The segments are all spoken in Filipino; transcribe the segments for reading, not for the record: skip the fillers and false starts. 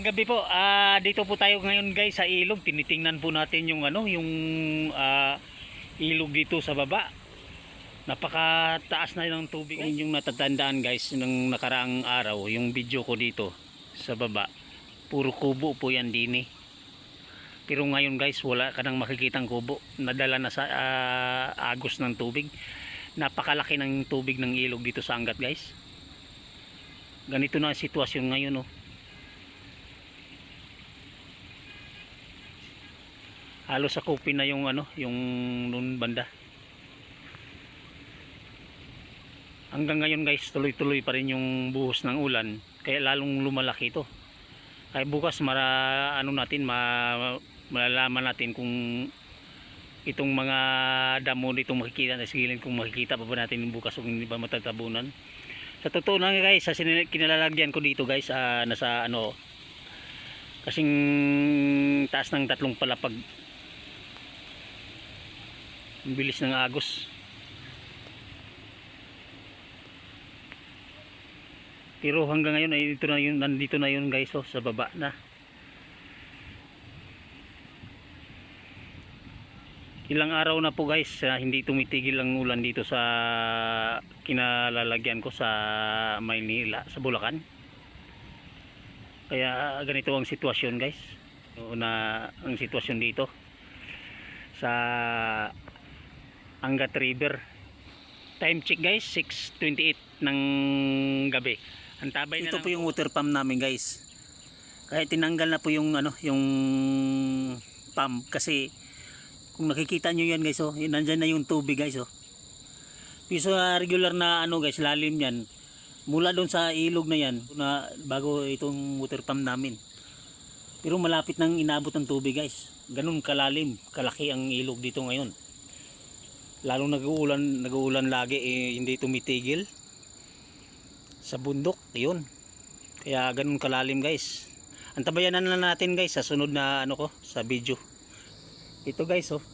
gabi po. Dito po tayo ngayon guys sa ilog. Tinitingnan po natin yung ilog dito sa baba. Napakataas na ng tubig. Yun yung natatandaan guys ng nakaraang araw, yung video ko dito sa baba. Puro kubo po yan din eh. Pero ngayon guys, wala ka nang makikitang kubo. Nadala na sa agos ng tubig. Napakalaki ng tubig ng ilog dito sa Angat guys. Ganito na ang sitwasyon ngayon oh. Halos sa kupin na yung yung nun banda. Hanggang ngayon guys, tuloy-tuloy pa rin yung buhos ng ulan, kaya lalong lumalaki ito. Kaya bukas malalaman natin kung itong mga damo dito makikita na sigilin, kung makikita pa ba natin bukas o hindi ba matatabunan. Sa totoo lang guys, sa kinalalagyan ko dito guys, nasa kasing taas ng 3 palapag. Ang bilis ng agos. Pero hanggang ngayon ay nandito na yun guys oh, sa baba na. Ilang araw na po guys, hindi tumitigil ang ulan dito sa kinalalagyan ko sa Maynila, sa Bulacan. Kaya ganito ang sitwasyon guys. Ang sitwasyon dito sa Angat River. Time check guys, 6:28 ng gabi. Ang tabay na ito po yung water pump namin guys. Kaya tinanggal na po yung yung pump kasi kung nakikita nyo yan guys oh, nandyan na yung tubig guys oh. Piso regular na guys, lalim yan. Mula doon sa ilog na yan na bago itong water pump namin. Pero malapit nang inabot ng tubig guys. Ganun kalalim, kalaki ang ilog dito ngayon. Lalong nag-uulan lagi hindi tumitigil. Sa bundok, yun. Kaya ganun kalalim guys. Antabayanan na natin guys sa sunod na sa video. Ito guys oh.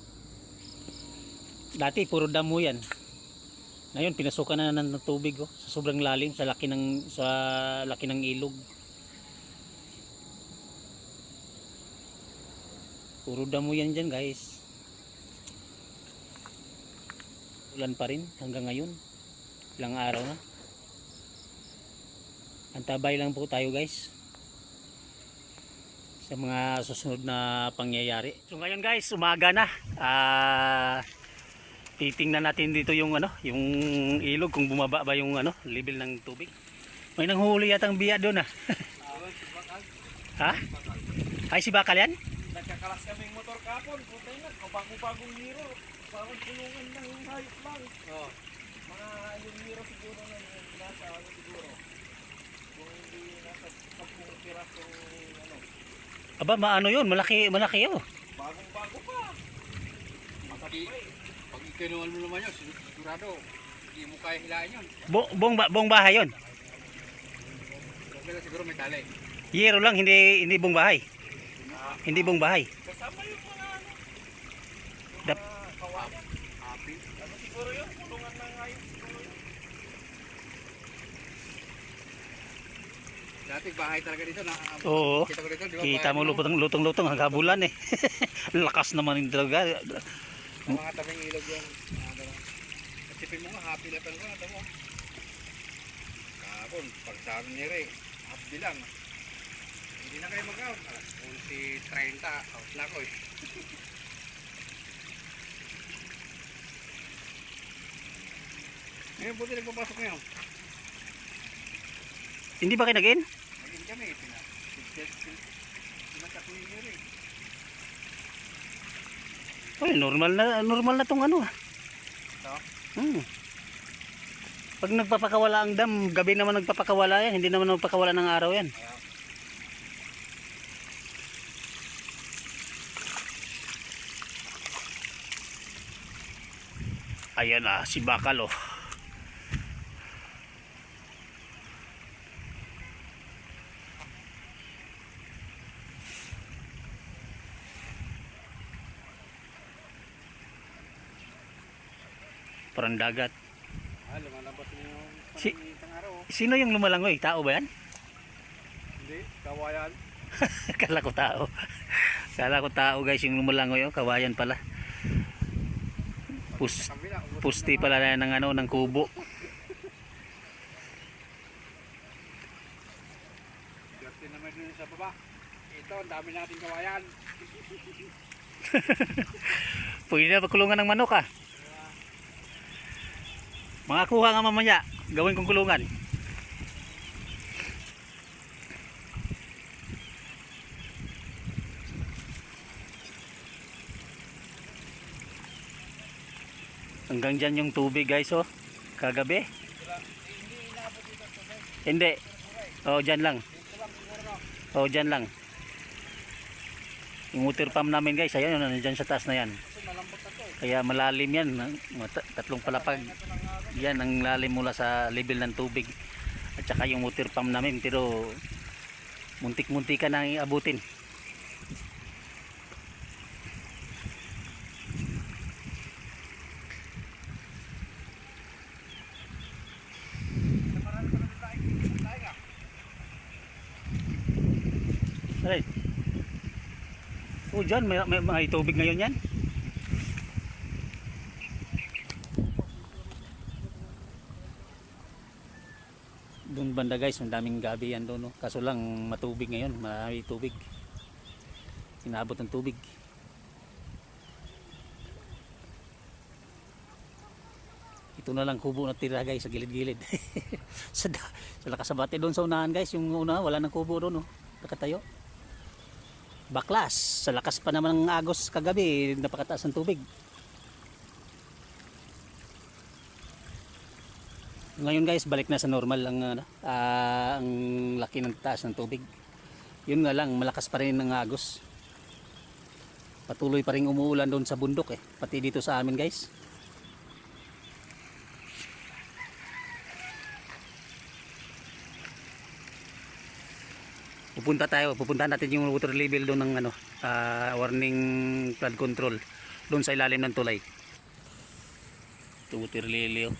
Dati puro damo yan. Ngayon pinasukan na ng tubig oh, sa sobrang lalim, sa laki ng ilog. Puro damo yan dyan guys. Ulan pa rin hanggang ngayon. Ilang araw na. Antabay lang po tayo guys sa mga susunod na pangyayari. So ngayon guys, umaga na. Titingnan natin dito yung yung ilog, kung bumaba ba yung level ng tubig. May nanghuli yatang biya doon ah. Ha? Ay si Bakal yan? Nagkakalas kaming motor kapon, putay na, kabagong mirror. Parang tulungan ng hayop lang. Oh. Mga yung mirror siguro na nasa siguro. Kung hindi nasa 10 pirasong Aba, maano yun? Malaki oh. Bagong-bago pa. Pag ikinuhan mo naman yun, sigurado, hindi mo kaya hilain yun. Buong bahay yun? Siguro may tali. Yero lang, hindi buong bahay. Hindi buong bahay. Kasama yung mga kawayan. Api. Siguro yun, kulungan ng hayop siguro yun. Dating bahay talaga dito na. Oo. Kita ko dito, di ba? Kita mo lutong-lutong hanggang bulan eh. Lakas naman yung talaga. Mga tabing ilog yung kasipin mo nga, happy na tanong ko na tamo. Kapon, pag sa amin nire, happy lang. Hindi na kayo mag-out. Kunti 30, out na ko eh. Ngayon buti nagpapasok ngayon. Hindi ba kayo nag-in? Naging kami, pinatakuyin nyo rin. Oy, normal na tong ah. Ito? Pag nagpapakawala ang dam, gabi naman nagpapakawala yan, hindi naman nagpapakawala ng araw yan. Ayan si Bakal oh. Parang dagat. Lumalabas na yung Si- isang araw. Sino yung lumalangoy? Tao ba yan? Hindi, kawayan. Kala ko tao. Kala ko tao guys yung lumulangoy, oh, kawayan pala. Pusti pala na ng ano, ng kubo. Dirty naman dun sa baba. Ito, ang dami nating kawayan. Pwede na pagkulungan ng manok ah. Mga kuha nga mamaya, gawin kong kulungan. Hanggang dyan yung tubig guys, oh. Kagabi. Hindi. Oh, dyan lang. Oh, dyan lang. Yung water pump namin guys, ayan, nandyan sa taas na yan. Kaya malalim yan. Tatlong palapag. Yan ang lalim mula sa level ng tubig. At saka yung water pump namin, pero muntik-muntik ka nang iabutin. Alright. Oh, dyan, may tubig ngayon yan. Doon banda guys, ang daming gabi yan doon, no? Kaso lang matubig ngayon, marami tubig. Inabot ng tubig. Ito na lang kubo na tira guys sa gilid-gilid. sa lakas sa bati doon sa unahan guys, yung una wala nang kubo doon, no? Nakatayo. Baklas, sa lakas pa naman ng agos kagabi, napakataas ng tubig. Ngayon guys, balik na sa normal ang laki ng taas ng tubig. Yun nga lang, malakas pa rin ng agos. Patuloy pa rin umuulan doon sa bundok, pati dito sa amin guys. Pupunta natin yung water level doon ng warning flood control doon sa ilalim ng tulay. Ito water level.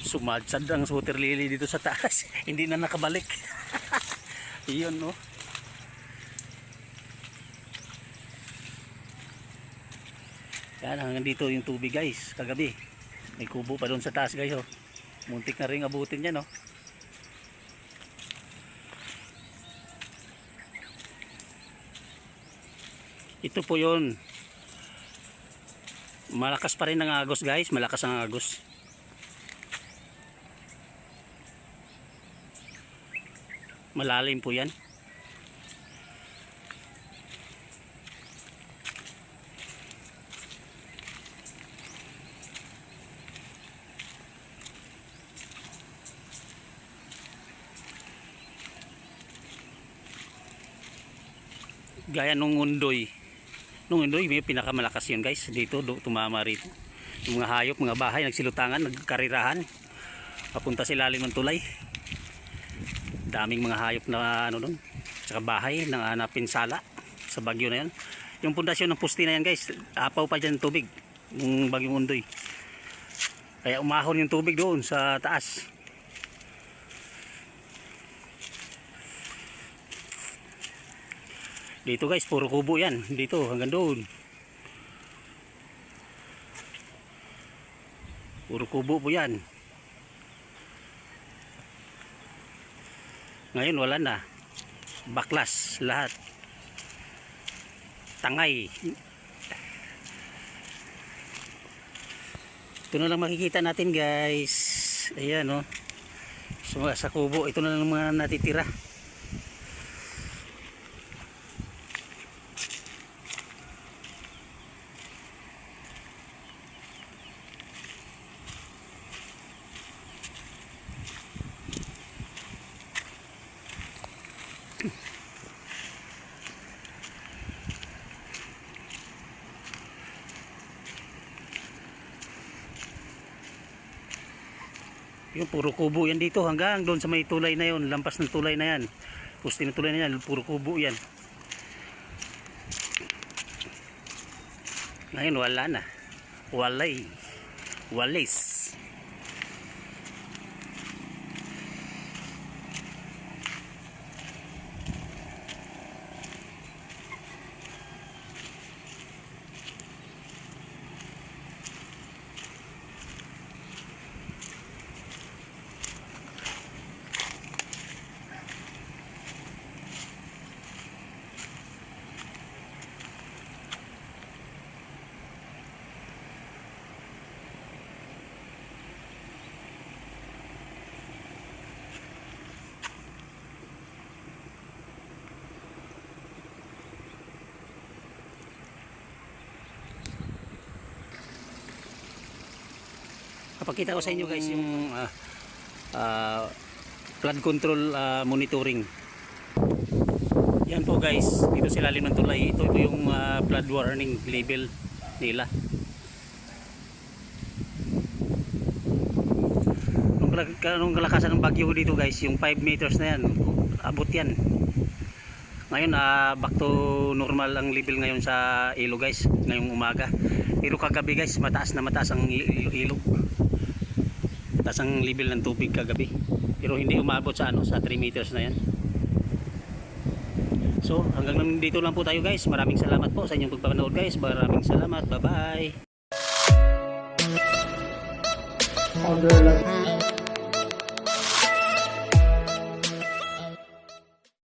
Sumadsad ang water lily dito sa taas. Hindi na nakabalik. Iyon, no. Yan, hanggang dito yung tubig guys. Kagabi may kubo pa doon sa taas guys, oh. Muntik na rin abutin yan, oh. Ito po yun. Malakas pa rin ang agos guys. Malakas ang agos. Malalim po yan. Gaya nung undoy. Nung undoy may pinakamalakas yun guys. Dito tumama rito. Yung mga hayop, mga bahay nagsilutangan, nagkarirahan. Papunta sa ilalim ng tulay. Daming mga hayop na doon, saka bahay na napinsala sa bagyo na yan. Yung pundasyon ng pusti na yan guys, apaw pa dyan tubig yung bagyong undoy, kaya umahon yung tubig doon sa taas. Dito guys, puro kubo yan, dito hanggang doon, puro kubo po yan. Ngayon wala na, baklas lahat, tangay. Ito na lang makikita natin guys. Ayan, oh. So, sa kubo ito na lang mga natitira. Yung puro kubo yan dito hanggang doon sa may tulay na yun, lampas ng tulay na yan, pusti ng tulay na yan, puro kubo yan. Ngayon wala na, walis. Papakita ko sa inyo guys yung flood control monitoring. Yan po guys, dito sa ilalim ng tulay, ito po yung flood warning label nila. Nung kalakasan ng bagyo dito guys, yung 5 meters na yan, abot yan. Ngayon back to normal ang level ngayon sa ilog guys, ngayong umaga. Pero kagabi guys, mataas ang ilog. Mataas ang level ng tubig kagabi. Pero hindi umabot sa sa 3 meters na yan. So hanggang dito lang po tayo guys. Maraming salamat po sa inyong pagpapanood guys. Maraming salamat. Bye bye.